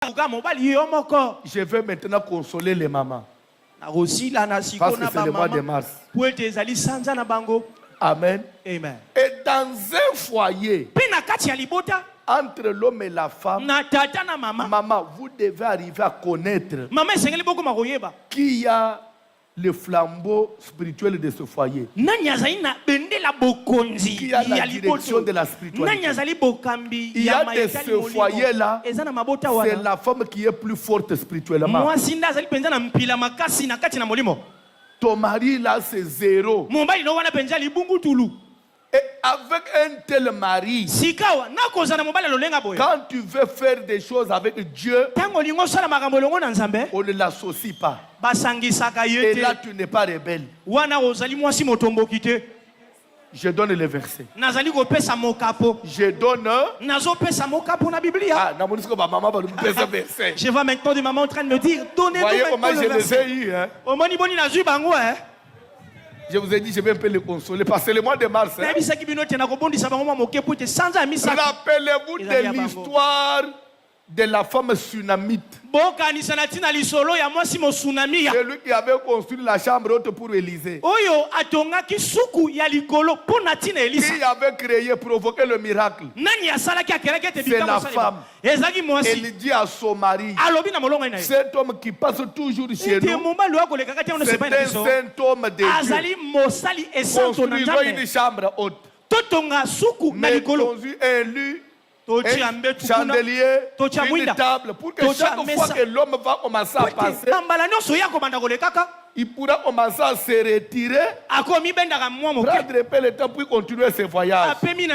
Je vais maintenant consoler les mamans. Parce que c'est le mois de mars. Amen. Amen. Et dans un foyer, entre l'homme et la femme, maman, vous devez arriver à connaître qui y a le flambeau spirituel de ce foyer. Qui a la direction de la spiritualité. Il y a de ce foyer-là, c'est la femme qui est plus forte spirituellement. Ton mari là, c'est zéro. Et avec un tel mari, quand tu veux faire des choses avec Dieu, on ne l'associe pas. Et là, tu n'es pas rebelle. Je donne le verset. Je donne. Je vois maintenant des mamans en train de me dire, donnez-nous maintenant le verset. Je vous ai dit, je vais un peu les consoler parce que c'est le mois de mars. Rappelez-vous de l'histoire de la femme tsunamite. Celui qui avait construit la chambre haute pour Élisée. Qui avait créé, provoqué le miracle. C'est la femme. Elle dit à son mari, cet homme qui passe toujours chez nous, c'est un saint homme de Dieu. Construisons une chambre haute. Mais construisons un lit, un chandelier, une table, pour que chaque fois que l'homme va commencer à passer, il pourra commencer à se retirer, prendre un peu le temps pour continuer ses voyages. Ils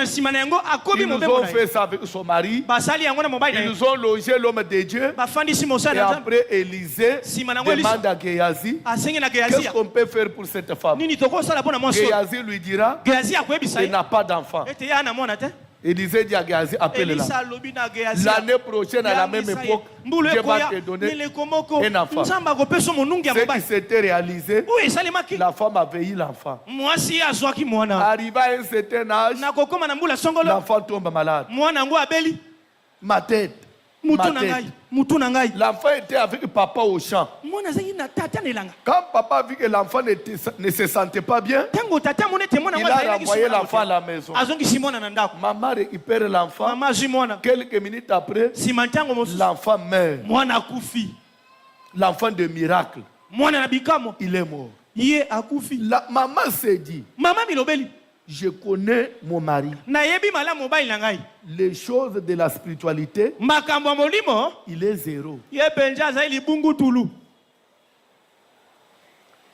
nous ont fait ça avec son mari. Ils nous ont logé l'homme de Dieu. Et après, Élisée demande à Géasi, qu'est-ce qu'on peut faire pour cette femme? Géasi lui dira, il n'a pas d'enfant. Élisée dit à Géasi, appelle-la. L'année prochaine, à la même époque, Dieu va te donner un enfant. Ce qui s'était réalisé, la femme a veillé l'enfant. Arrivé à un certain âge, l'enfant tombe malade. Ma tête. L'enfant était avec papa au champ. Quand papa vit que l'enfant ne se sentait pas bien, il a renvoyé l'enfant à la maison. Maman récupère l'enfant. Quelques minutes après, l'enfant meurt. L'enfant de miracle. Il est mort. La maman s'est dit, je connais mon mari. Les choses de la spiritualité, il est zéro.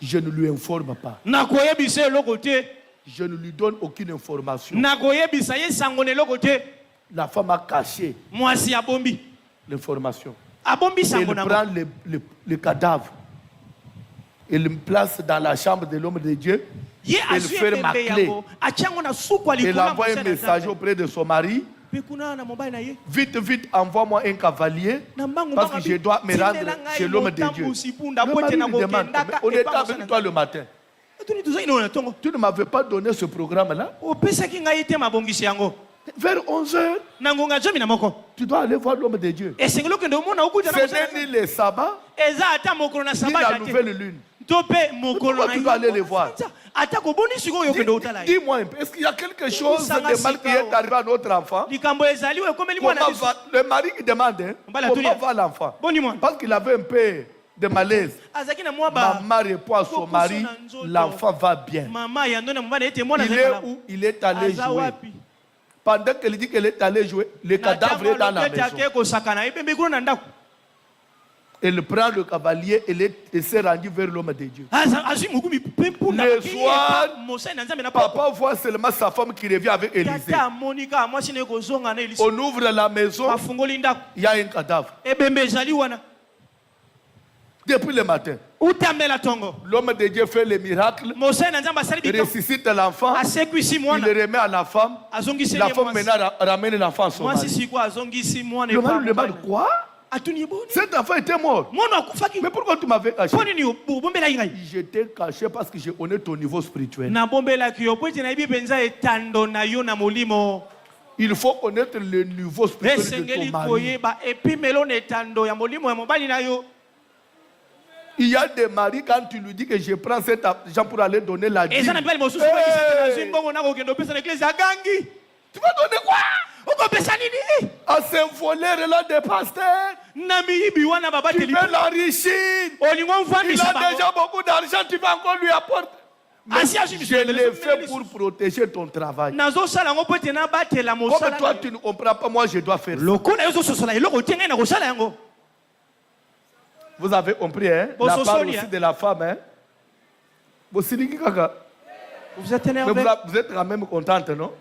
Je ne lui informe pas. Je ne lui donne aucune information. La femme a caché l'information. Elle prend le cadavre. Elle le place dans la chambre de l'homme de Dieu. Elle ferme ma clé. Elle envoie un message auprès de son mari. Vite, vite, envoie-moi un cavalier parce que je dois me rendre chez l'homme de Dieu. Le mari lui demande, on était avec toi le matin. Tu ne m'avais pas donné ce programme-là. Vers 11h, tu dois aller voir l'homme de Dieu. Ce n'est ni le sabbat, ni la nouvelle lune. Pourquoi tu dois aller les voir? Dis-moi un peu, est-ce qu'il y a quelque chose de mal qui est arrivé à notre enfant? Le mari qui demande, comment va l'enfant? Parce qu'il avait un peu de malaise. Maman répond à son mari, l'enfant va bien. Il est où? Il est allé jouer. Pendant qu'elle dit qu'elle est allée jouer, le cadavre est dans la maison. Elle prend le cavalier et s'est rendue vers l'homme de Dieu. Le soir, papa voit seulement sa femme qui revient avec Élisée. On ouvre la maison, il y a un cadavre. Depuis le matin, l'homme de Dieu fait le miracle, il ressuscite l'enfant, il le remet à la femme maintenant ramène l'enfant à son mari. Le mari lui demande quoi? Cet enfant était mort. Mais pourquoi tu m'avais caché? Je t'ai caché parce que je connais ton niveau spirituel. Il faut connaître le niveau spirituel de ton mari. Il y a des maris, quand tu lui dis que je prends cet argent pour aller donner la dîme. Tu vas donner quoi? À ce voleur-là des pasteurs, tu veux l'enrichir. Il a déjà beaucoup d'argent, tu vas encore lui apporter. Mais je l'ai fait pour protéger ton travail. Comme toi, tu ne comprends pas, moi je dois faire ça. Vous avez compris, hein? La part aussi de la femme, hein? Vous êtes énervé. Mais vous êtes quand même contente, non?